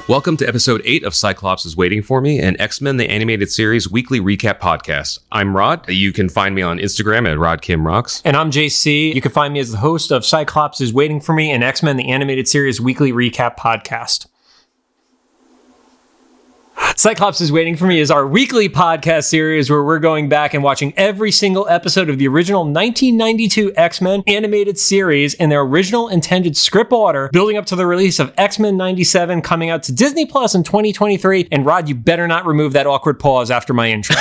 Welcome to episode 8 of Cyclops is Waiting for Me, an X-Men the Animated Series weekly recap podcast. I'm Rod. You can find me on Instagram at RodKimRocks. And I'm JC. You can find me as the host of Cyclops is Waiting for Me, an X-Men the Animated Series weekly recap podcast. Cyclops is Waiting for Me is our weekly podcast series where we're going back and watching every single episode of the original 1992 X-Men animated series in their original intended script order, building up to the release of X-Men 97 coming out to Disney Plus in 2023. And Rod, you better not remove that awkward pause after my intro.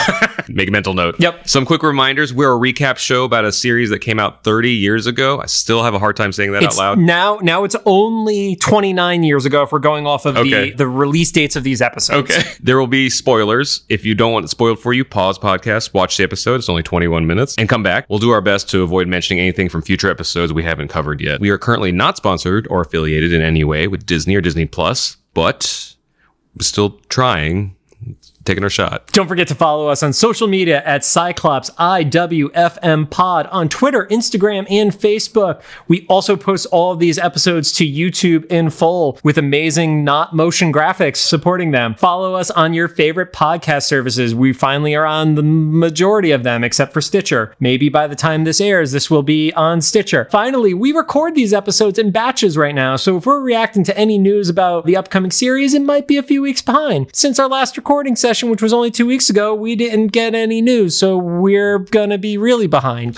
Make a mental note. Yep. Some quick reminders. We're a recap show about a series that came out 30 years ago. I still have a hard time saying that out loud. Now it's only 29 years ago if we're going off of the release dates of these episodes. Okay. There will be spoilers. If you don't want it spoiled for you, pause podcast, watch the episode. It's only 21 minutes, and come back. We'll do our best to avoid mentioning anything from future episodes we haven't covered yet. We are currently not sponsored or affiliated in any way with Disney or Disney Plus, but we're still trying. Taking our shot. Don't forget to follow us on social media at Cyclops IWFM Pod on Twitter, Instagram, and Facebook. We also post all of these episodes to YouTube in full with amazing not motion graphics supporting them. Follow us on your favorite podcast services. We finally are on the majority of them except for Stitcher. Maybe by the time this airs, this will be on Stitcher. Finally, we record these episodes in batches right now, so if we're reacting to any news about the upcoming series, it might be a few weeks behind. Since our last recording session, which was only 2 weeks ago, we didn't get any news, so we're gonna be really behind.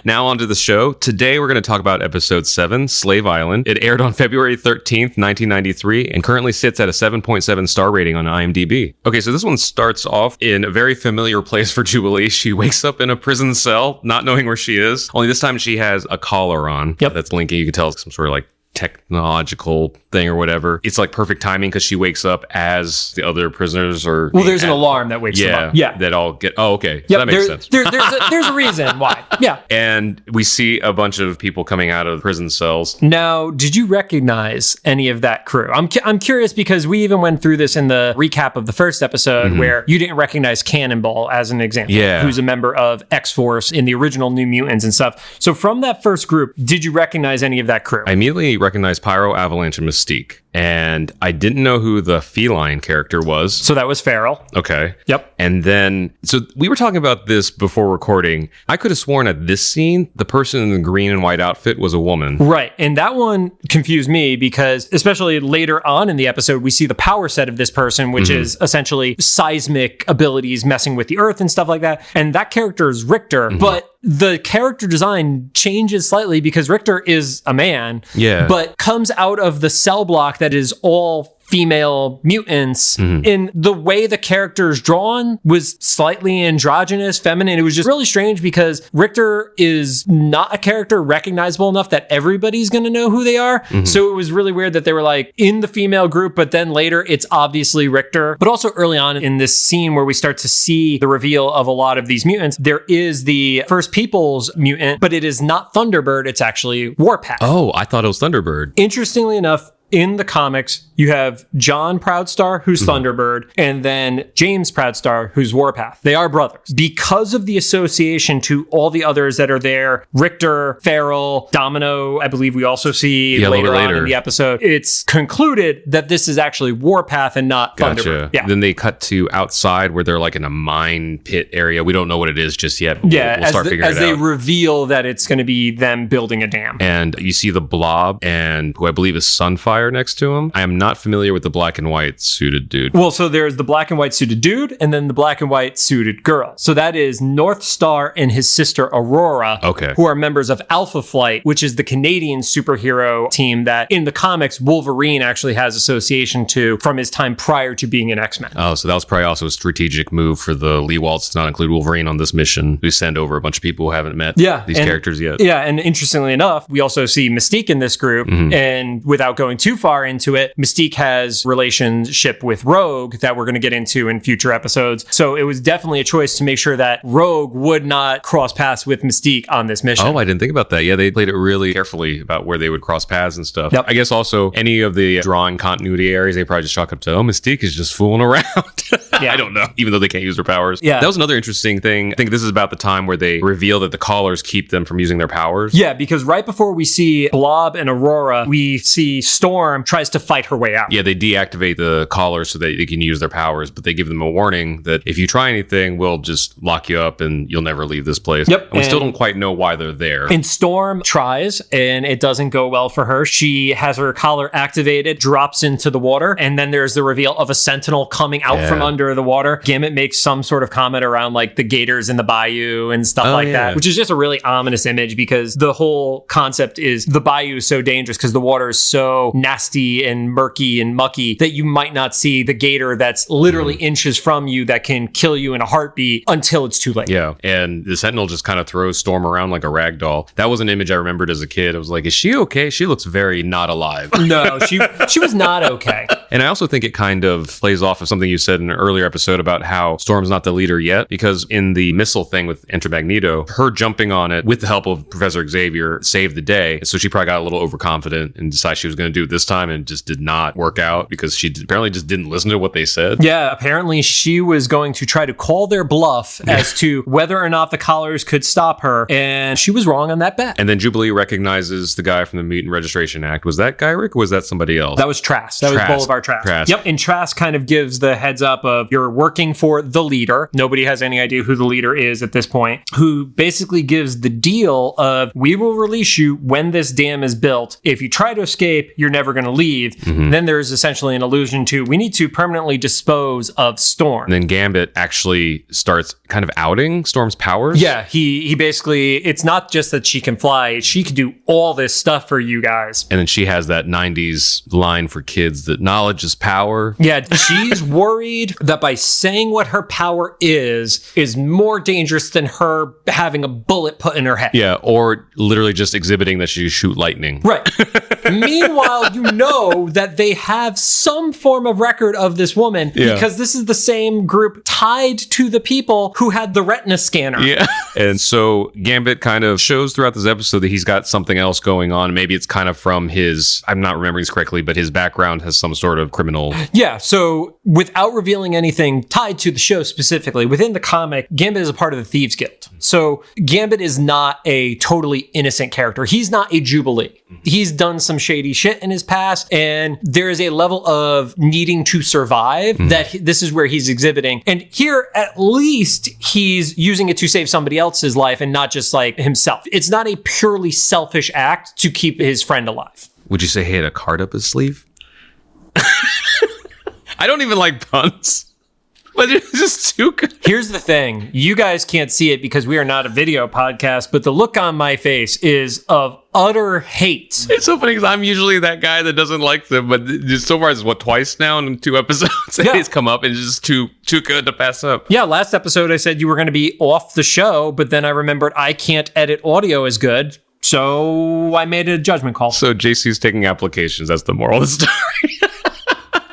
Now onto the show. Today we're going to talk about episode 7, Slave Island. It aired on February 13th, 1993, and currently sits at a 7.7 star rating on IMDb. Okay, so this one starts off in a very familiar place for Jubilee. She wakes up in a prison cell, not knowing where she is. Only this time she has a collar on. Yep. That's blinking. You can tell it's some sort of like technological thing or whatever. It's like perfect timing because she wakes up as the other prisoners are... Well, there's an alarm that wakes them up. Yeah. That all get... Oh, okay. Yep, That makes sense. There's a reason why. Yeah. And we see a bunch of people coming out of prison cells. Now, did you recognize any of that crew? I'm curious because we even went through this in the recap of the first episode where you didn't recognize Cannonball as an example. Yeah. Who's a member of X-Force in the original New Mutants and stuff. So from that first group, did you recognize any of that crew? I immediately recognized Pyro, Avalanche, and Mystique. And I didn't know who the feline character was. So that was Feral. Okay. Yep. And then, so we were talking about this before recording. I could have sworn at this scene, the person in the green and white outfit was a woman. Right. And that one confused me because, especially later on in the episode, we see the power set of this person, which is essentially seismic abilities messing with the earth and stuff like that. And that character is Richter, but the character design changes slightly because Richter is a man, but comes out of the cell block that is all female mutants. And the way the character is drawn was slightly androgynous, feminine. It was just really strange because Richter is not a character recognizable enough that everybody's going to know who they are. So it was really weird that they were like in the female group, but then later it's obviously Richter. But also early on in this scene where we start to see the reveal of a lot of these mutants, there is the First People's mutant, but it is not Thunderbird. It's actually Warpath. Oh, I thought it was Thunderbird. Interestingly enough, in the comics, you have John Proudstar, who's Thunderbird, and then James Proudstar, who's Warpath. They are brothers. Because of the association to all the others that are there, Richter, Feral, Domino, I believe we also see later on in the episode, it's concluded that this is actually Warpath and not Thunderbird. Yeah. Then they cut to outside where they're like in a mine pit area. We don't know what it is just yet. Yeah, we'll start figuring it out. As they reveal that it's going to be them building a dam. And you see the Blob and who I believe is Sunfire next to him. I am not familiar with the black and white suited dude. Well, so there's the black and white suited dude and then the black and white suited girl. So that is North Star and his sister Aurora, who are members of Alpha Flight, which is the Canadian superhero team that in the comics Wolverine actually has association to from his time prior to being an X-Men. Oh, so that was probably also a strategic move for the Lee Waltz to not include Wolverine on this mission. We send over a bunch of people who haven't met these characters yet. Yeah, and interestingly enough, we also see Mystique in this group, and without going too far into it, Mystique has relationship with Rogue that we're going to get into in future episodes. So it was definitely a choice to make sure that Rogue would not cross paths with Mystique on this mission. Oh, I didn't think about that. Yeah, they played it really carefully about where they would cross paths and stuff. Yep. I guess also any of the drawing continuity areas, they probably just chalk up to, oh, Mystique is just fooling around. I don't know, even though they can't use their powers. Yeah. That was another interesting thing. I think this is about the time where they reveal that the collars keep them from using their powers. Yeah, because right before we see Blob and Aurora, we see Storm tries to fight her way out. Yeah, they deactivate the collars so that they can use their powers, but they give them a warning that if you try anything, we'll just lock you up and you'll never leave this place. Yep. And we still don't quite know why they're there. And Storm tries, and it doesn't go well for her. She has her collar activated, drops into the water, and then there's the reveal of a Sentinel coming out from under the water. Gambit makes some sort of comment around like the gators in the bayou and stuff that, which is just a really ominous image because the whole concept is the bayou is so dangerous because the water is so nasty and murky and mucky that you might not see the gator that's literally inches from you that can kill you in a heartbeat until it's too late. Yeah, and the Sentinel just kind of throws Storm around like a rag doll. That was an image I remembered as a kid. I was like, is she okay? She looks very not alive. No, she was not okay. And I also think it kind of plays off of something you said in an earlier episode about how Storm's not the leader yet, because in the missile thing with Enter Magneto, her jumping on it with the help of Professor Xavier saved the day. So she probably got a little overconfident and decided she was going to do it this time, and just did not work out because she apparently just didn't listen to what they said. Yeah, apparently she was going to try to call their bluff as to whether or not the collars could stop her, and she was wrong on that bet. And then Jubilee recognizes the guy from the Mutant Registration Act. Was that guy, Rick, or was that somebody else? That was Trask. That was Boulevard Trask. Yep, and Trask kind of gives the heads up of you're working for the leader. Nobody has any idea who the leader is at this point, who basically gives the deal of we will release you when this dam is built. If you try to escape, you're never going to leave. Then there's essentially an allusion to we need to permanently dispose of Storm. And then Gambit actually starts kind of outing Storm's powers. Yeah, he basically, it's not just that she can fly, she can do all this stuff for you guys. And then she has that 90s line for kids that knowledge is power. Yeah, she's worried that by saying what her power is more dangerous than her having a bullet put in her head. Yeah, or literally just exhibiting that she shoot lightning. Right. Meanwhile, you know that they have some form of record of this woman because this is the same group tied to the people who had the retina scanner. Yeah. And so Gambit kind of shows throughout this episode that he's got something else going on. Maybe it's kind of from his, I'm not remembering this correctly, but his background has some sort of criminal. Yeah. So without revealing anything tied to the show specifically, within the comic, Gambit is a part of the Thieves Guild. So Gambit is not a totally innocent character. He's not a Jubilee. He's done some shady shit in his past, and there is a level of needing to survive that this is where he's exhibiting. And here, at least, he's using it to save somebody else's life and not just like himself. It's not a purely selfish act to keep his friend alive. Would you say he had a card up his sleeve? I don't even like puns. But it's just too good. Here's the thing. You guys can't see it because we are not a video podcast, but the look on my face is of utter hate. It's so funny because I'm usually that guy that doesn't like them, but just so far it's twice now in 2 episodes it's come up and it's just too good to pass up. Yeah, last episode I said you were going to be off the show, but then I remembered I can't edit audio as good, so I made a judgment call. So JC's taking applications. That's the moral of the story.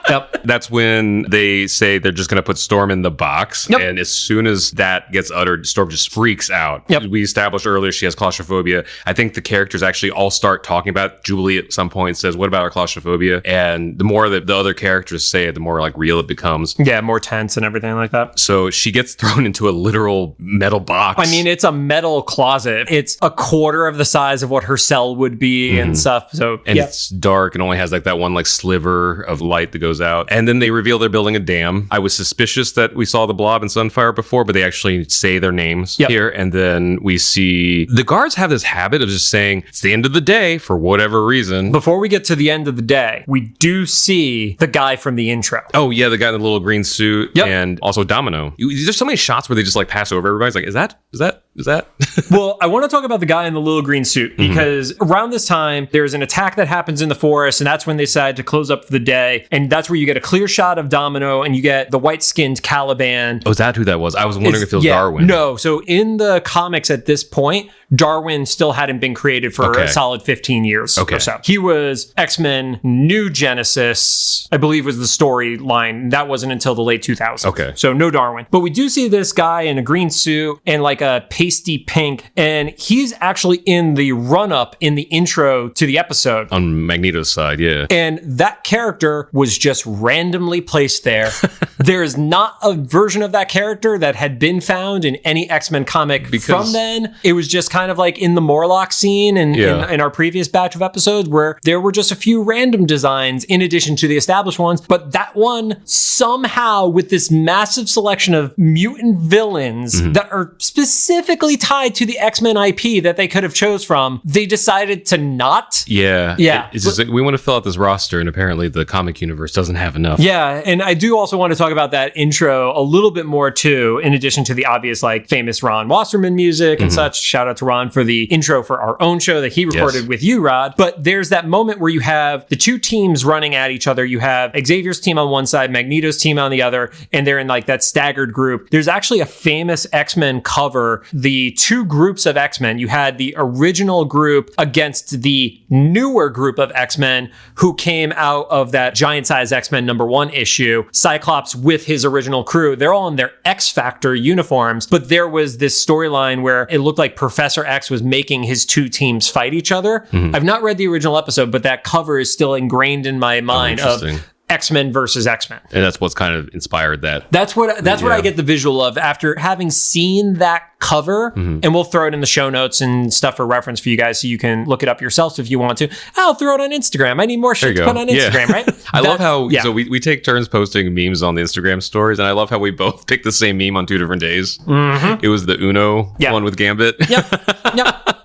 Yep. That's when they say they're just going to put Storm in the box. Yep. And as soon as that gets uttered, Storm just freaks out. Yep. We established earlier she has claustrophobia. I think the characters actually all start talking about Jubilee at some point says, what about our claustrophobia? And the more that the other characters say it, the more like real it becomes. Yeah, more tense and everything like that. So she gets thrown into a literal metal box. I mean, it's a metal closet. It's a quarter of the size of what her cell would be and stuff. So it's dark and only has like that one like sliver of light that goes out. And then they reveal they're building a dam. I was suspicious that we saw the Blob and Sunfire before, but they actually say their names here. And then we see the guards have this habit of just saying it's the end of the day for whatever reason. Before we get to the end of the day, we do see the guy from the intro. Oh yeah, the guy in the little green suit and also Domino. There's so many shots where they just like pass over everybody. It's like, is that? Well, I want to talk about the guy in the little green suit because around this time, there's an attack that happens in the forest, and that's when they decide to close up for the day. And that's where you get a clear shot of Domino, and you get the white-skinned Caliban. Oh, is that who that was? I was wondering if it was Darwin. No. So in the comics at this point, Darwin still hadn't been created for a solid 15 years or so. He was X-Men New Genesis, I believe was the storyline. That wasn't until the late 2000s. Okay. So no Darwin. But we do see this guy in a green suit and like a pasty pink, and he's actually in the run-up in the intro to the episode. On Magneto's side, yeah. And that character was just randomly placed there. There is not a version of that character that had been found in any X-Men comic from then. It was just kind of like in the Morlock scene and in our previous batch of episodes where there were just a few random designs in addition to the established ones. But that one, somehow with this massive selection of mutant villains that are specifically tied to the X-Men IP that they could have chose from, they decided to not. Yeah. It's just like, we want to fill out this roster, and apparently the comic universe doesn't have enough. Yeah, and I do also want to talk about that intro a little bit more too, in addition to the obvious like famous Ron Wasserman music and such. Shout out to Ron for the intro for our own show that he recorded with you, Rod. But there's that moment where you have the two teams running at each other. You have Xavier's team on one side, Magneto's team on the other, and they're in like that staggered group. There's actually a famous X-Men cover, the two groups of X-Men. You had the original group against the newer group of X-Men who came out of that Giant Size X-Men #1 issue. Cyclops with his original crew. They're all in their X-Factor uniforms, but there was this storyline where it looked like Professor X was making his two teams fight each other. I've not read the original episode, but that cover is still ingrained in my mind of X-Men versus X-Men. And that's what's kind of inspired that. That's what I get the visual of after having seen that cover, and we'll throw it in the show notes and stuff for reference for you guys so you can look it up yourselves if you want to. I'll throw it on Instagram. I need more shit to put on Instagram, right? I love how, so we take turns posting memes on the Instagram stories, and I love how we both picked the same meme on 2 different days. It was the Uno one with Gambit. Yep.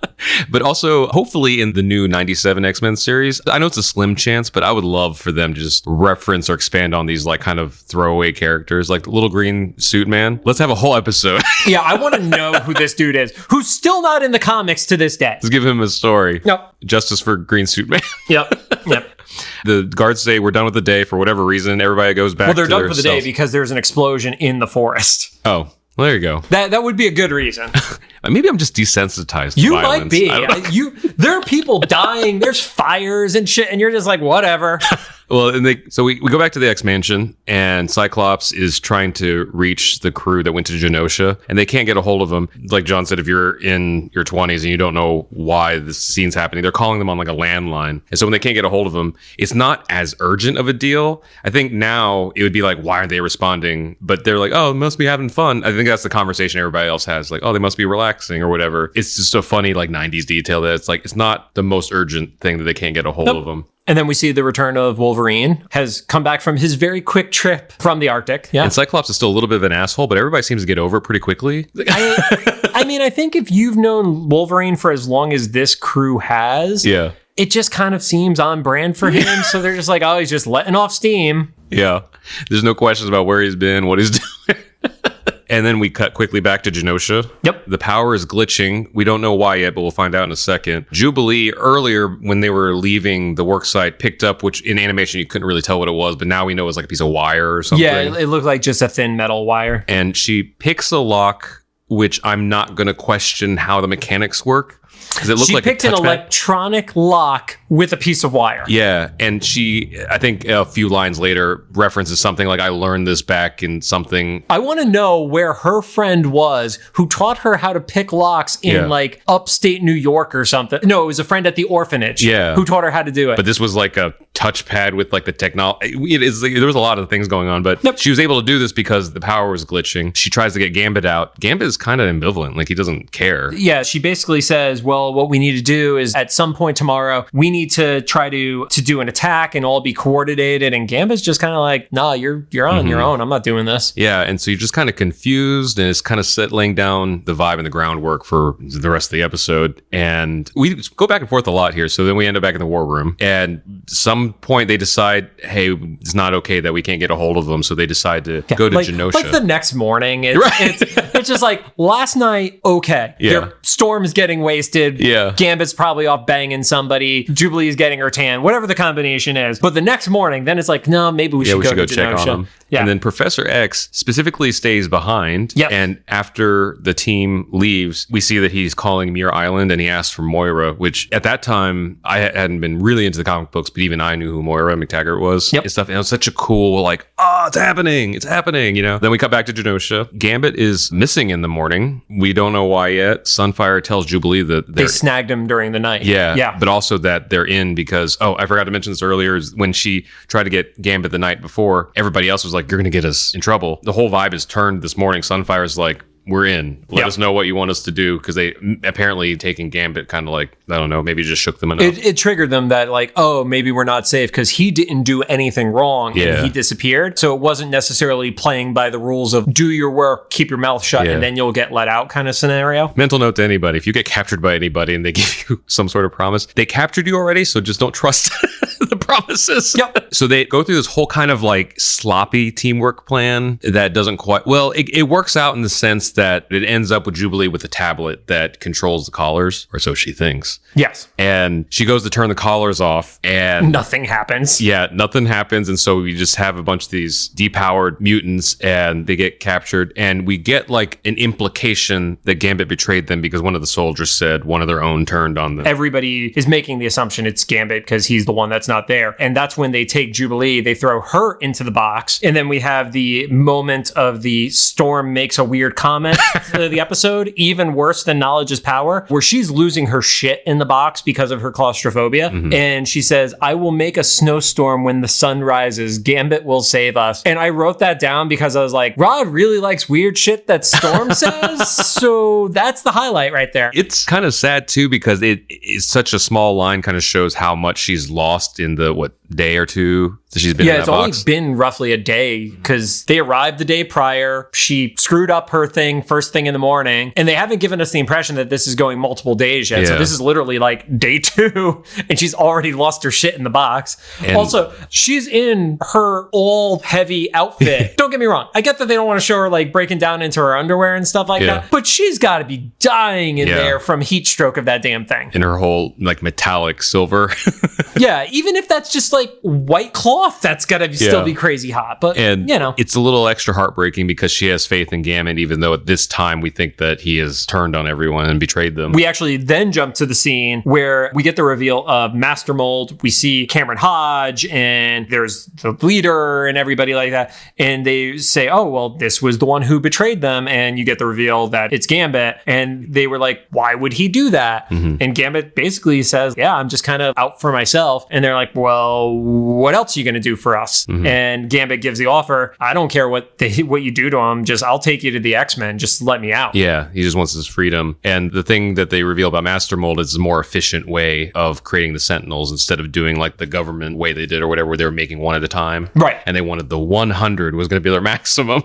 But also, hopefully in the new 97 X-Men series, I know it's a slim chance, but I would love for them to just reference or expand on these like kind of throwaway characters, like the little green suit man. Let's have a whole episode. I want to know who this dude is, who's still not in the comics to this day. Let's give him a story. Justice for Green Suit Man. Yep. The guards say we're done with the day for whatever reason. Everybody goes back to they're done for the day because there's an explosion in the forest. Oh. Well, there you go. That would be a good reason. Maybe I'm just desensitized to you violence. Might be. There are people dying. There's fires and shit, and you're just like, whatever. Well, and so we go back to the X-Mansion, and Cyclops is trying to reach the crew that went to Genosha, and they can't get a hold of him. Like John said, if you're in your 20s and you don't know why this scene's happening, they're calling them on like a landline. And so when they can't get a hold of him, it's not as urgent of a deal. I think now it would be like, why aren't they responding? But they're like, oh, they must be having fun. I think that's the conversation everybody else has. Like, oh, they must be relaxing or whatever. It's just a funny like 90s detail that it's like, it's not the most urgent thing that they can't get a hold of them. And then we see the return of Wolverine, has come back from his very quick trip from the Arctic. And Cyclops is still a little bit of an asshole, but everybody seems to get over it pretty quickly. I mean, I think if you've known Wolverine for as long as this crew has, it just kind of seems on brand for him. So they're just like, oh, he's just letting off steam. Yeah. There's no questions about where he's been, what he's doing. And then we cut quickly back to Genosha. Yep. The power is glitching. We don't know why yet, but we'll find out in a second. Jubilee, earlier when they were leaving the work site, picked up, which in animation you couldn't really tell what it was, but now we know it's like a piece of wire or something. Yeah, it looked like just a thin metal wire. And she picks a lock, which I'm not going to question how the mechanics work. Because it looked like picked an electronic lock with a piece of wire. Yeah, and she, I think a few lines later, references something like, I learned this back in something. I want to know where her friend was who taught her how to pick locks in like upstate New York or something. No, it was a friend at the orphanage who taught her how to do it. But this was like a touchpad with like the technology. There was a lot of things going on, but she was able to do this because the power was glitching. She tries to get Gambit out. Gambit is kind of ambivalent. Like he doesn't care. Yeah, she basically says, well, what we need to do is at some point tomorrow, we need to try to do an attack and all be coordinated. And Gambit's just kind of like, nah, you're on your own. I'm not doing this. Yeah. And so you're just kind of confused, and it's kind of laying down the vibe and the groundwork for the rest of the episode. And we go back and forth a lot here. So then we end up back in the war room, and some point they decide, hey, it's not okay that we can't get a hold of them. So they decide to go to Genosha. Like the next morning, it's just like last night. Okay. Yeah. Storm's getting wasted. Yeah. Gambit's probably off banging somebody. Jubilee's getting her tan, whatever the combination is. But the next morning, then it's like, no, maybe we should go to check Genosha. on them. Yeah. And then Professor X specifically stays behind. Yep. And after the team leaves, we see that he's calling Muir Island and he asks for Moira, which at that time, I hadn't been really into the comic books, but even I knew who Moira McTaggart was and stuff. And it was such a cool, like, it's happening. It's happening, you know? Then we cut back to Genosha. Gambit is missing in the morning. We don't know why yet. Sunfire tells Jubilee that they snagged him during the night. Yeah. But also that they're in because, I forgot to mention this earlier, is when she tried to get Gambit the night before, everybody else was like, you're going to get us in trouble. The whole vibe is turned this morning. Sunfire's like, we're in. Let us know what you want us to do. Because they apparently taking Gambit kind of like, I don't know, maybe just shook them enough. It triggered them that like, maybe we're not safe because he didn't do anything wrong and he disappeared. So it wasn't necessarily playing by the rules of do your work, keep your mouth shut, and then you'll get let out kind of scenario. Mental note to anybody, if you get captured by anybody and they give you some sort of promise, they captured you already, so just don't trust the promises. Yep. So they go through this whole kind of like sloppy teamwork plan that doesn't quite, well, it works out in the sense that it ends up with Jubilee with a tablet that controls the collars, or so she thinks. Yes. And she goes to turn the collars off and nothing happens. Yeah, nothing happens. And so we just have a bunch of these depowered mutants and they get captured. And we get like an implication that Gambit betrayed them because one of the soldiers said one of their own turned on them. Everybody is making the assumption it's Gambit because he's the one that's not there. And that's when they take Jubilee, they throw her into the box. And then we have the moment of the Storm makes a weird comment to the episode, even worse than knowledge is power, where she's losing her shit in the box because of her claustrophobia. And she says, I will make a snowstorm when the sun rises. Gambit will save us. And I wrote that down because I was like, Rod really likes weird shit that Storm says. So that's the highlight right there. It's kind of sad too, because it is such a small line, kind of shows how much she's lost in the, day or two that she's been in that box. It's only been roughly a day because they arrived the day prior. She screwed up her thing first thing in the morning, and they haven't given us the impression that this is going multiple days yet. So this is literally like day 2 and she's already lost her shit in the box. And also, she's in her all heavy outfit. Don't get me wrong. I get that they don't want to show her like breaking down into her underwear and stuff like that, but she's got to be dying in there from heat stroke of that damn thing. And her whole like metallic silver. Even if that's just like white cloth, that's gotta still be crazy hot. But it's a little extra heartbreaking because she has faith in Gambit, even though at this time we think that he has turned on everyone and betrayed them. We actually then jump to the scene where we get the reveal of Master Mold. We see Cameron Hodge and there's the leader and everybody like that, and they say, oh well, this was the one who betrayed them, and you get the reveal that it's Gambit. And they were like, why would he do that? And Gambit basically says, I'm just kind of out for myself. And they're like, well, what else are you going to do for us? And Gambit gives the offer. I don't care what you do to him. Just I'll take you to the X-Men. Just let me out. Yeah, he just wants his freedom. And the thing that they reveal about Master Mold is a more efficient way of creating the Sentinels instead of doing like the government way they did or whatever, where they were making one at a time. Right. And they wanted the 100 was going to be their maximum.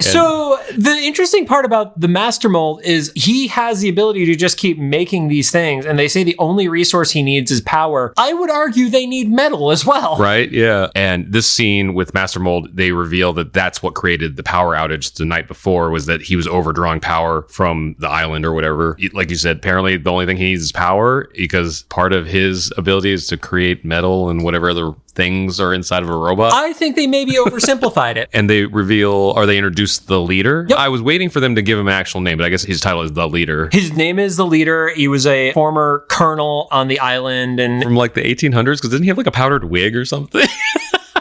So the interesting part about the Master Mold is he has the ability to just keep making these things. And they say the only resource he needs is power. I would argue they need metal as well. Right, yeah. And this scene with Master Mold, they reveal that that's what created the power outage the night before, was that he was overdrawing power from the island or whatever. Like you said, apparently the only thing he needs is power, because part of his ability is to create metal and whatever other things are inside of a robot. I think they maybe oversimplified it. And they reveal, or they introduce the leader. Yep. I was waiting for them to give him an actual name, but I guess his title is the leader. His name is the leader. He was a former colonel on the island. And from like the 1800s, because didn't he have like a powdered wig or something?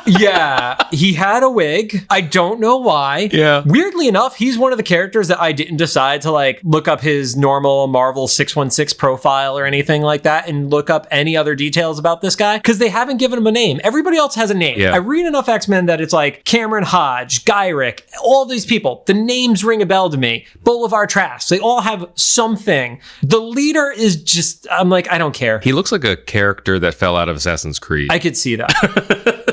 Yeah, he had a wig. I don't know why. Yeah. Weirdly enough, he's one of the characters that I didn't decide to like look up his normal Marvel 616 profile or anything like that and look up any other details about this guy, because they haven't given him a name. Everybody else has a name. Yeah. I read enough X-Men that it's like Cameron Hodge, Gyrick, all these people. The names ring a bell to me. Boulevard Trask. They all have something. The leader is just, I'm like, I don't care. He looks like a character that fell out of Assassin's Creed. I could see that.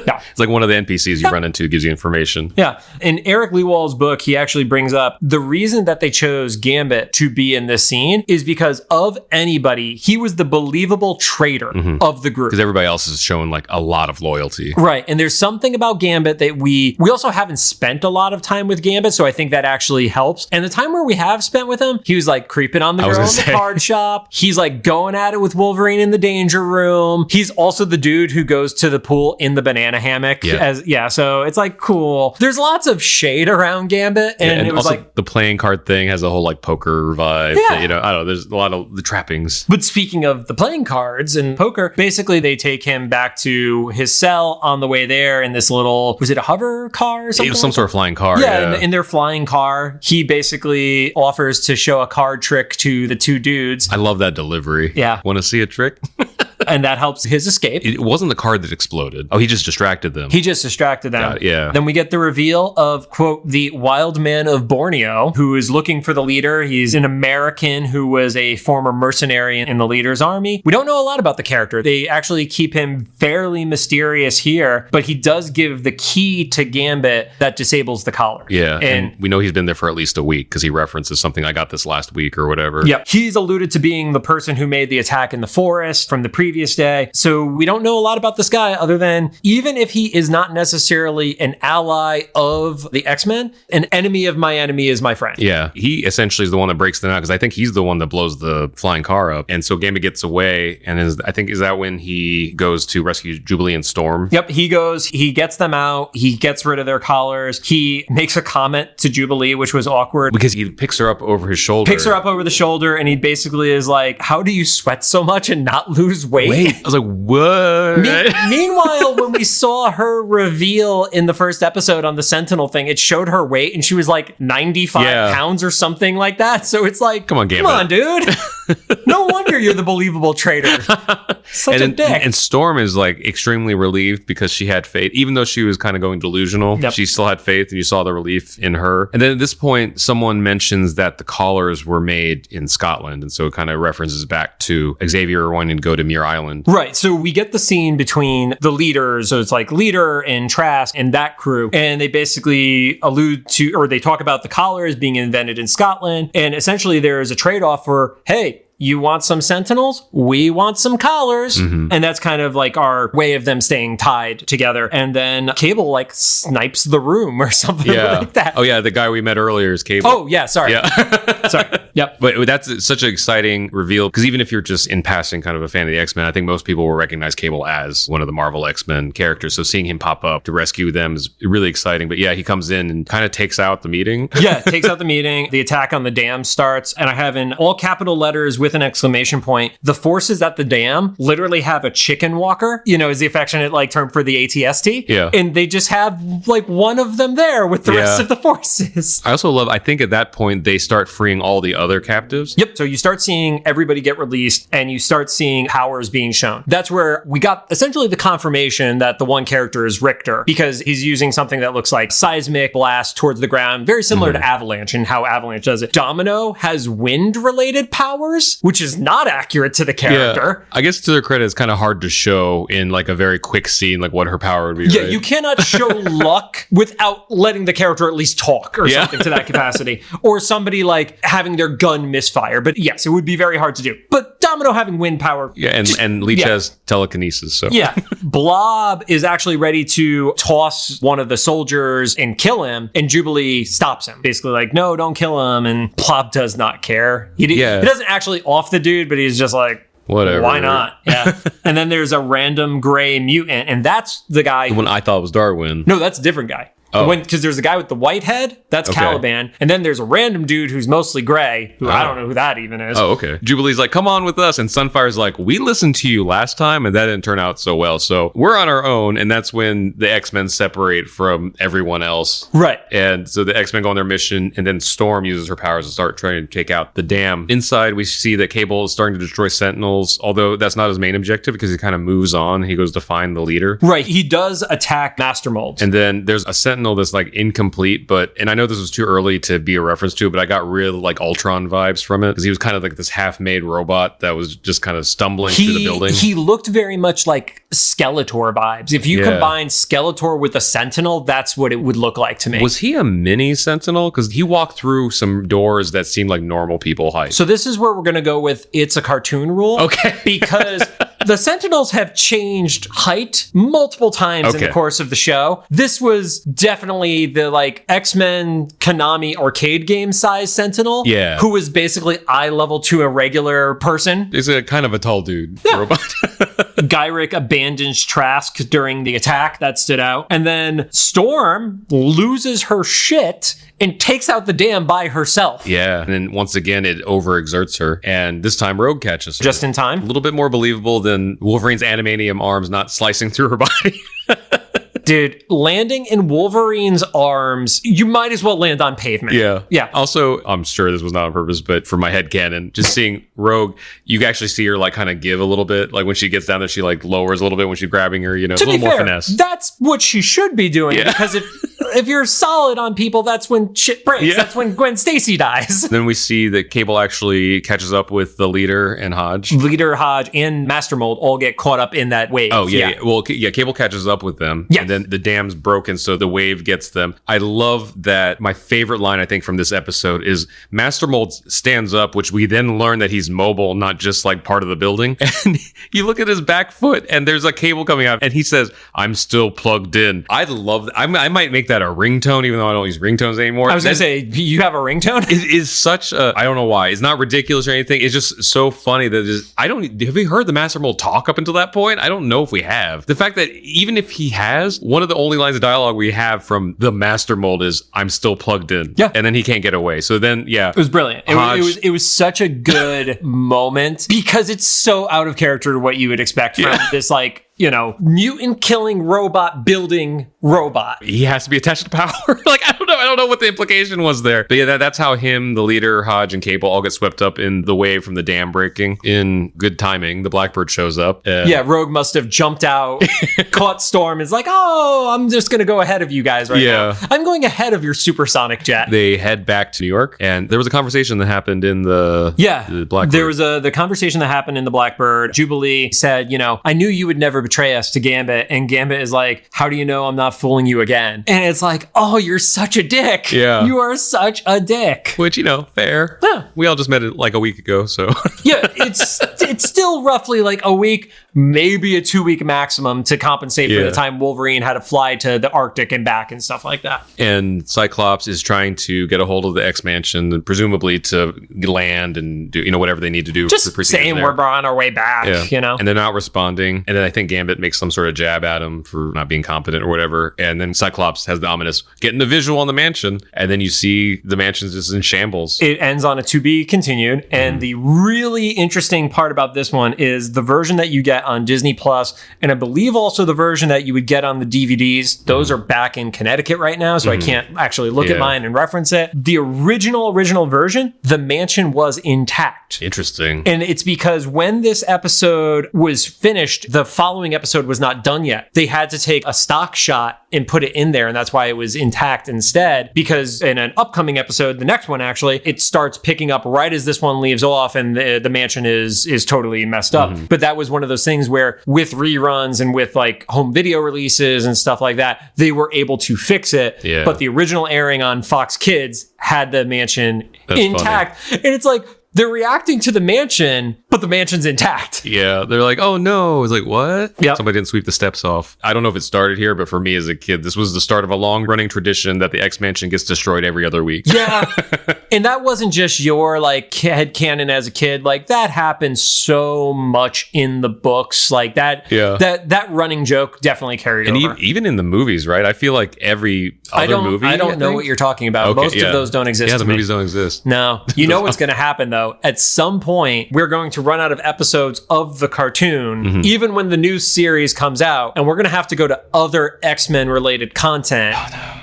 Yeah. It's like one of the NPCs you run into, gives you information. Yeah. In Eric Lewald's book, he actually brings up the reason that they chose Gambit to be in this scene is because of anybody, he was the believable traitor of the group. Because everybody else is showing like a lot of loyalty. Right. And there's something about Gambit that we also haven't spent a lot of time with Gambit, so I think that actually helps. And the time where we have spent with him, he was like creeping on the girl in the card shop. He's like going at it with Wolverine in the danger room. He's also the dude who goes to the pool in the banana hammock dynamic. So it's like cool. There's lots of shade around Gambit, and it was also like the playing card thing has a whole like poker vibe. Yeah. I don't know. There's a lot of the trappings. But speaking of the playing cards and poker, basically they take him back to his cell on the way there in this little, was it a hover car or something? It was some sort of flying car. Yeah, in their flying car, he basically offers to show a card trick to the two dudes. I love that delivery. Yeah. Want to see a trick? And that helps his escape. It wasn't the card that exploded. Oh, he just distracted them. He just distracted them. Got it, yeah. Then we get the reveal of, quote, the wild man of Borneo, who is looking for the leader. He's an American who was a former mercenary in the leader's army. We don't know a lot about the character. They actually keep him fairly mysterious here, but he does give the key to Gambit that disables the collar. Yeah, and we know he's been there for at least a week because he references something, I got this last week or whatever. Yep. He's alluded to being the person who made the attack in the forest from the previous day. So we don't know a lot about this guy other than, even if he is not necessarily an ally of the X-Men, an enemy of my enemy is my friend. Yeah, he essentially is the one that breaks them out because I think he's the one that blows the flying car up. And so Gambit gets away, and is that when he goes to rescue Jubilee and Storm? Yep, he gets them out, he gets rid of their collars, he makes a comment to Jubilee, which was awkward. Because he picks her up over his shoulder. And he basically is like, how do you sweat so much and not lose weight? I was like, what? Meanwhile, when we saw her reveal in the first episode on the Sentinel thing, it showed her weight and she was like 95 pounds or something like that. So it's like, come on, dude. No wonder you're the believable traitor. Such a dick. And Storm is like extremely relieved because she had faith. Even though she was kind of going delusional, she still had faith, and you saw the relief in her. And then at this point, someone mentions that the collars were made in Scotland. And so it kind of references back to Xavier wanting to go to Muir Island. Right. So we get the scene between the leaders. So it's like Leader and Trask and that crew. And they basically allude to, or they talk about the collars being invented in Scotland. And essentially there is a trade-off for, hey, you want some Sentinels? We want some collars. Mm-hmm. And that's kind of like our way of them staying tied together. And then Cable like snipes the room or something like that. Oh, yeah. The guy we met earlier is Cable. Oh, yeah. Sorry. Yeah. Sorry. Yep. But that's such an exciting reveal because even if you're just in passing kind of a fan of the X-Men, I think most people will recognize Cable as one of the Marvel X-Men characters. So seeing him pop up to rescue them is really exciting. But yeah, he comes in and kind of takes out the meeting. Yeah, takes out the meeting. The attack on the dam starts. And I have in all capital letters with an exclamation point, the forces at the dam literally have a chicken walker, is the affectionate like term for the ATST. Yeah. And they just have like one of them there with the rest of the forces. I also love, I think at that point, they start freeing all the other captives. Yep. So you start seeing everybody get released and you start seeing powers being shown. That's where we got essentially the confirmation that the one character is Richter because he's using something that looks like seismic blast towards the ground, very similar to Avalanche and how Avalanche does it. Domino has wind related powers, which is not accurate to the character. Yeah. I guess to their credit, it's kind of hard to show in like a very quick scene, like what her power would be. Yeah, right? You cannot show luck without letting the character at least talk or something to that capacity. Or somebody like having their gun misfire. But yes, it would be very hard to do. But Domino having wind power. Yeah, and Leech has telekinesis. So yeah. Blob is actually ready to toss one of the soldiers and kill him. And Jubilee stops him. Basically like, no, don't kill him. And Blob does not care. He doesn't actually off the dude, but he's just like, whatever. Why not? Yeah. And then there's a random gray mutant, and that's the guy. The one I thought was Darwin. No, that's a different guy. Because there's a guy with the white head, that's Caliban. And then there's a random dude who's mostly gray, who I don't know who that even is. Oh, okay. Jubilee's like, come on with us. And Sunfire's like, we listened to you last time and that didn't turn out so well. So we're on our own. And that's when the X-Men separate from everyone else. Right. And so the X-Men go on their mission, and then Storm uses her powers to start trying to take out the dam. Inside, we see that Cable is starting to destroy Sentinels, although that's not his main objective because he kind of moves on. He goes to find the leader. Right. He does attack Master Molds. And then there's a Sentinel that's like incomplete, and I know this was too early to be a reference to it, but I got real like Ultron vibes from it because he was kind of like this half-made robot that was just kind of stumbling through the building. He looked very much like Skeletor vibes. If you combine Skeletor with a Sentinel, that's what it would look like to me. Was he a mini Sentinel? Because he walked through some doors that seemed like normal people height. So this is where we're going to go with it's a cartoon rule. Okay. Because The Sentinels have changed height multiple times in the course of the show. This was definitely the like X-Men Konami arcade game size Sentinel. Yeah. Who was basically eye level to a regular person. He's a kind of a tall dude robot. Gyrick abandons Trask during the attack. That stood out. And then Storm loses her shit and takes out the dam by herself. Yeah. And then once again, it overexerts her. And this time Rogue catches her. Just in time. A little bit more believable than Wolverine's adamantium arms not slicing through her body. Dude, landing in Wolverine's arms, you might as well land on pavement. Yeah. Also, I'm sure this was not on purpose, but for my headcanon, just seeing Rogue, you can actually see her like kind of give a little bit. Like when she gets down there, she like lowers a little bit when she's grabbing her, you know, to a little be more fair, finesse. That's what she should be doing because if you're solid on people, that's when shit breaks. Yeah. That's when Gwen Stacy dies. Then we see that Cable actually catches up with the leader and Hodge. Leader, Hodge, and Master Mold all get caught up in that wave. Oh, yeah. Well, Cable catches up with them. Yeah. And then the dam's broken, so the wave gets them. I love that. My favorite line, I think, from this episode is Master Mold stands up, which we then learn that he's mobile, not just like part of the building. And you look at his back foot and there's a cable coming out and he says, "I'm still plugged in." I love that. I might make that a ringtone, even though I don't use ringtones anymore. I was going to say, you have a ringtone? It is such a, I don't know why. It's not ridiculous or anything. It's just so funny that have we heard the Master Mold talk up until that point? I don't know if we have. The fact that even if he has, one of the only lines of dialogue we have from the Master Mold is, "I'm still plugged in." Yeah. And then he can't get away. So then, yeah. It was brilliant. It was such a good moment because it's so out of character to what you would expect from this, like, you know, mutant killing robot building robot. He has to be attached to power. Like, I don't know what the implication was there. But yeah, that's how him, the leader, Hodge, and Cable all get swept up in the wave from the dam breaking. In good timing, the Blackbird shows up. Rogue must have jumped out, caught Storm, is like, "Oh, I'm just going to go ahead of you guys right now. I'm going ahead of your supersonic jet." They head back to New York, and there was a conversation that happened in the Blackbird. There was the conversation that happened in the Blackbird. Jubilee said, you know, "I knew you would never betray us," to Gambit, and Gambit is like, "How do you know I'm not fooling you again?" And it's like, "Oh, you're such a dick. Yeah. You are such a dick." Which, you know, fair. Yeah. We all just met it like a week ago, so. Yeah, it's still roughly like a week, maybe a 2-week maximum to compensate for the time Wolverine had to fly to the Arctic and back and stuff like that. And Cyclops is trying to get a hold of the X-Mansion, presumably to land and do, you know, whatever they need to do. Just saying we're on our way back, you know? And they're not responding. And then I think Gambit makes some sort of jab at him for not being competent or whatever. And then Cyclops has the ominous getting the visual on the mansion. And then you see the mansion's just in shambles. It ends on a to be continued. And the really interesting part about this one is the version that you get on Disney Plus, and I believe also the version that you would get on the DVDs. Those are back in Connecticut right now, so I can't actually look at mine and reference it. The original version, the mansion was intact. Interesting. And it's because when this episode was finished, the following episode was not done yet. They had to take a stock shot and put it in there, and that's why it was intact instead, because in an upcoming episode, the next one actually, it starts picking up right as this one leaves off, and the mansion is totally messed up. But that was one of those things where with reruns and with like home video releases and stuff like that, they were able to fix it. Yeah. But the original airing on Fox Kids had the mansion intact. Funny. And it's like, they're reacting to the mansion, but the mansion's intact. Yeah, they're like, "Oh no!" It's like, what? Yep. Somebody didn't sweep the steps off. I don't know if it started here, but for me as a kid, this was the start of a long-running tradition that the X-Mansion gets destroyed every other week. Yeah, and that wasn't just your like headcanon as a kid. Like that happened so much in the books. Like that. Yeah. That running joke definitely carried over. And even in the movies, right? I feel like every other movie. I don't know what you're talking about. Okay, most of those don't exist. Yeah, the movies don't exist. No, you know what's going to happen though. At some point, we're going to run out of episodes of the cartoon, even when the new series comes out, and we're going to have to go to other X-Men related content. Oh, no.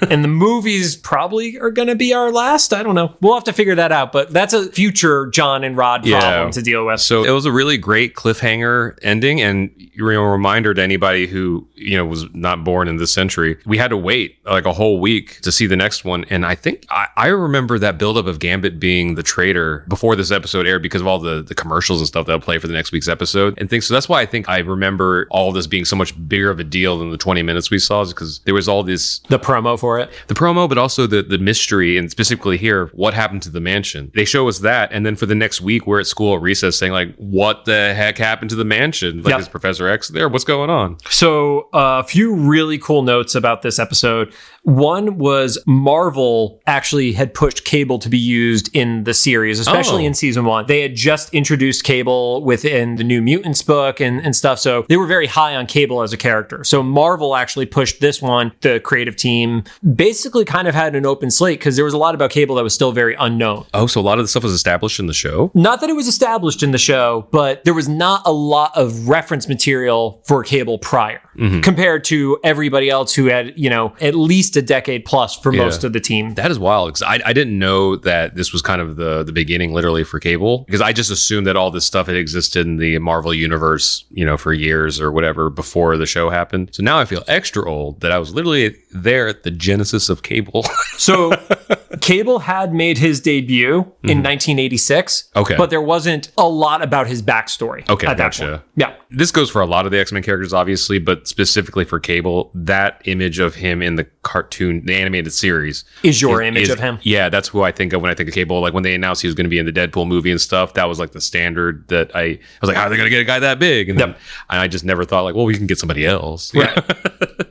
And the movies probably are going to be our last. I don't know. We'll have to figure that out, but that's a future John and Rod problem to deal with. So it was a really great cliffhanger ending, and a reminder to anybody who, you know, was not born in this century. We had to wait like a whole week to see the next one, and I think I remember that buildup of Gambit being the traitor before this episode aired because of all the commercials and stuff that'll play for the next week's episode and things. So that's why I think I remember all this being so much bigger of a deal than the 20 minutes we saw, is because there was all this. The promo for it. The promo, but also the mystery, and specifically here, what happened to the mansion. They show us that, and then for the next week, we're at school at recess saying, like, what the heck happened to the mansion? Like, is Professor X there? What's going on? So a few really cool notes about this episode. One was Marvel actually had pushed Cable to be used in the series, especially in season 1. They had just introduced Cable within the New Mutants book and stuff. So they were very high on Cable as a character. So Marvel actually pushed this one. The creative team basically kind of had an open slate because there was a lot about Cable that was still very unknown. Oh, so a lot of the stuff was established in the show? Not that it was established in the show, but there was not a lot of reference material for Cable prior compared to everybody else who had, at least a decade plus for most of the team. That is wild, because I didn't know that this was kind of the beginning literally for Cable, because I just assumed that all this stuff had existed in the Marvel universe, for years or whatever before the show happened. So now I feel extra old that I was literally there at the genesis of Cable. So Cable had made his debut in 1986, but there wasn't a lot about his backstory at that point. Yeah. This goes for a lot of the X-Men characters, obviously, but specifically for Cable, that image of him in the cartoon, the animated series, is your image of him. Yeah, that's who I think of when I think of Cable. Like when they announced he was going to be in the Deadpool movie and stuff, that was like the standard that I was like, how are they going to get a guy that big? And then I just never thought like, well, we can get somebody else. Right.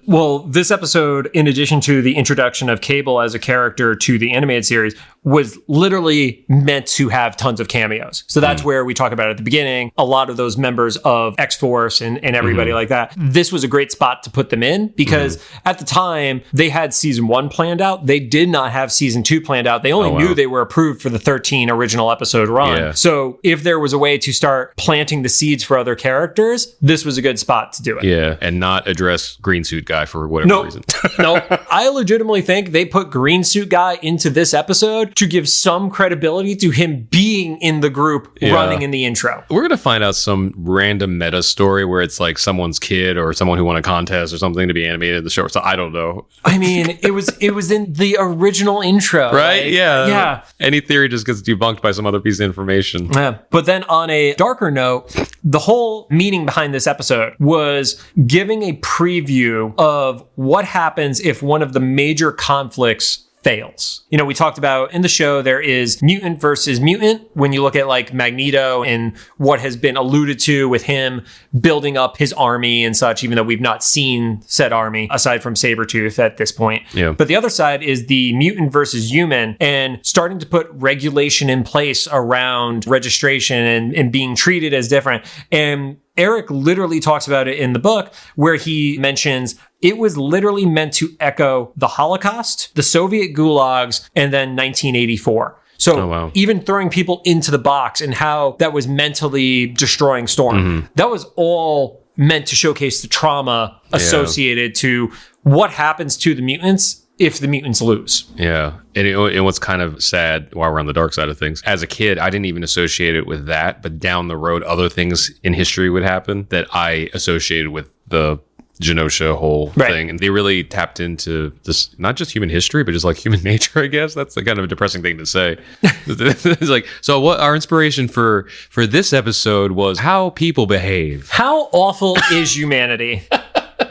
Well, this episode, in addition to the introduction of Cable as a character to the animated series, was literally meant to have tons of cameos. So that's where we talk about at the beginning, a lot of those members of X-Force and everybody like that. This was a great spot to put them in because at the time, they had season 1 planned out. They did not have season 2 planned out. They only knew they were approved for the 13 original episode run. Yeah. So if there was a way to start planting the seeds for other characters, this was a good spot to do it. Yeah, and not address green suit guy for whatever reason. No, I legitimately think they put green suit guy into this episode to give some credibility to him being in the group running in the intro. We're going to find out some random meta story where it's like someone's kid or someone who won a contest or something to be animated in the show. So I don't know. I mean, it was in the original intro. Right? Like, yeah. Any theory just gets debunked by some other piece of information. Yeah. But then on a darker note, the whole meaning behind this episode was giving a preview of what happens if one of the major conflicts fails. We talked about in the show, there is mutant versus mutant. When you look at like Magneto and what has been alluded to with him building up his army and such, even though we've not seen said army aside from Sabretooth at this point. Yeah. But the other side is the mutant versus human and starting to put regulation in place around registration and being treated as different. And Eric literally talks about it in the book where he mentions it was literally meant to echo the Holocaust, the Soviet gulags, and then 1984. So even throwing people into the box and how that was mentally destroying Storm, that was all meant to showcase the trauma associated to what happens to the mutants if the mutants lose. Yeah. And what's kind of sad while we're on the dark side of things, as a kid, I didn't even associate it with that, but down the road, other things in history would happen that I associated with the Genosha whole thing. And they really tapped into this, not just human history, but just like human nature, I guess. That's the kind of a depressing thing to say. It's like, so what our inspiration for this episode was how people behave. How awful is humanity?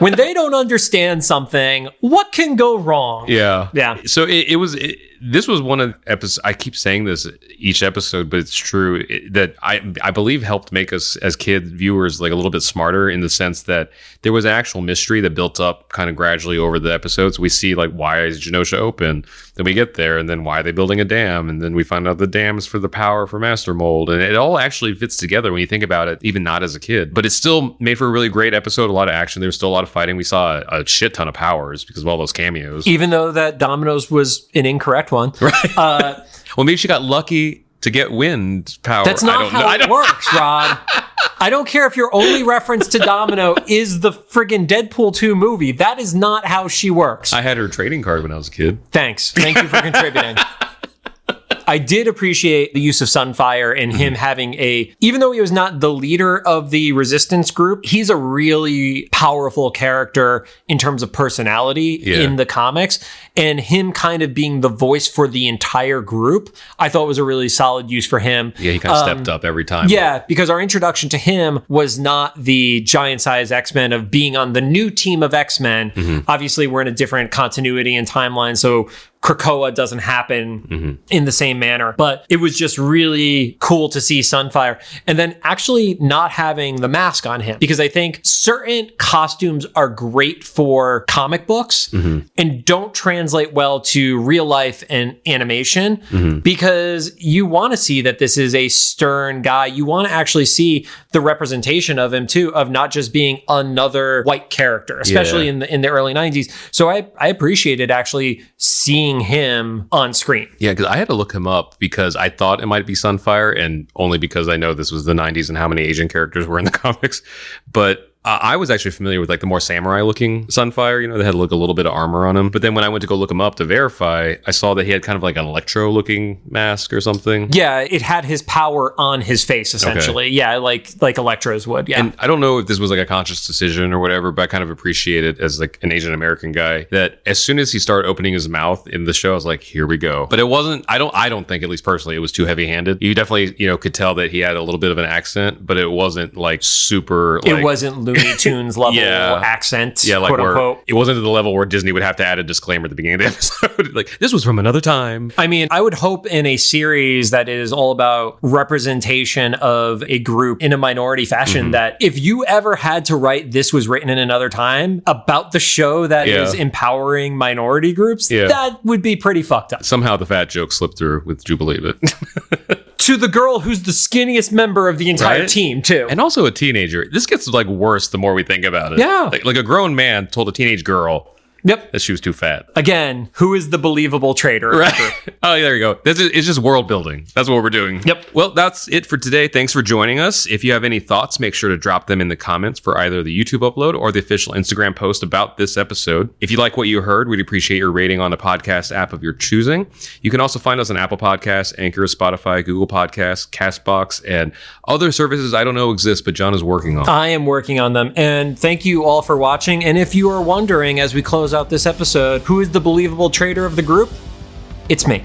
When they don't understand something, what can go wrong? Yeah. So this was one of the episodes, I keep saying this each episode, but it's true, that I believe helped make us as kid viewers like a little bit smarter in the sense that there was an actual mystery that built up kind of gradually over the episodes. We see like, why is Genosha open? Then we get there, and then why are they building a dam? And then we find out the dam is for the power for Master Mold. And it all actually fits together when you think about it, even not as a kid. But it still made for a really great episode, a lot of action. There was still a lot of fighting. We saw a shit ton of powers because of all those cameos. Even though that Domino's was an incorrect one. Right. Well, maybe she got lucky to get wind power. That's not how it works, Rod. I don't care if your only reference to Domino is the friggin' Deadpool 2 movie. That is not how she works. I had her trading card when I was a kid. Thanks. Thank you for contributing. I did appreciate the use of Sunfire and him having even though he was not the leader of the resistance group, he's a really powerful character in terms of personality in the comics. And him kind of being the voice for the entire group, I thought was a really solid use for him. Yeah, he kind of stepped up every time. Yeah, because our introduction to him was not the giant-sized X-Men of being on the new team of X-Men. Obviously, we're in a different continuity and timeline, so Krakoa doesn't happen in the same manner, but it was just really cool to see Sunfire. And then actually not having the mask on him, because I think certain costumes are great for comic books and don't translate well to real life and animation, because you want to see that this is a stern guy. You want to actually see the representation of him too, of not just being another white character, especially in the early 90s. So I appreciated actually seeing him on screen. Yeah, because I had to look him up because I thought it might be Sunfire, and only because I know this was the 90s and how many Asian characters were in the comics. But I was actually familiar with like the more samurai looking Sunfire, you know, they had like a little bit of armor on him. But then when I went to go look him up to verify, I saw that he had kind of like an Electro looking mask or something. Yeah, it had his power on his face essentially. Okay. Yeah, like Electro's would. Yeah. And I don't know if this was like a conscious decision or whatever, but I kind of appreciate it as like an Asian American guy that as soon as he started opening his mouth in the show, I was like, here we go. But it wasn't, I don't think, at least personally, it was too heavy handed. You definitely, you know, could tell that he had a little bit of an accent, but it wasn't like super. It wasn't Looney Tunes level accent, like quote unquote. It wasn't to the level where Disney would have to add a disclaimer at the beginning of the episode. Like, this was from another time. I mean, I would hope in a series that is all about representation of a group in a minority fashion that if you ever had to write "This was written in another time" about the show that is empowering minority groups, that would be pretty fucked up. Somehow the fat joke slipped through with Jubilee, but to the girl who's the skinniest member of the entire team too. And also a teenager. This gets like worse the more we think about it. Yeah. Like a grown man told a teenage girl that she was too fat. Again, who is the believable traitor? Right. Oh, there you go. It's just world building. That's what we're doing. Yep. Well, that's it for today. Thanks for joining us. If you have any thoughts, make sure to drop them in the comments for either the YouTube upload or the official Instagram post about this episode. If you like what you heard, we'd appreciate your rating on the podcast app of your choosing. You can also find us on Apple Podcasts, Anchor, Spotify, Google Podcasts, CastBox, and other services I don't know exist, but John is working on. I am working on them. And thank you all for watching. And if you are wondering, as we close out this episode, who is the believable traitor of the group? It's me.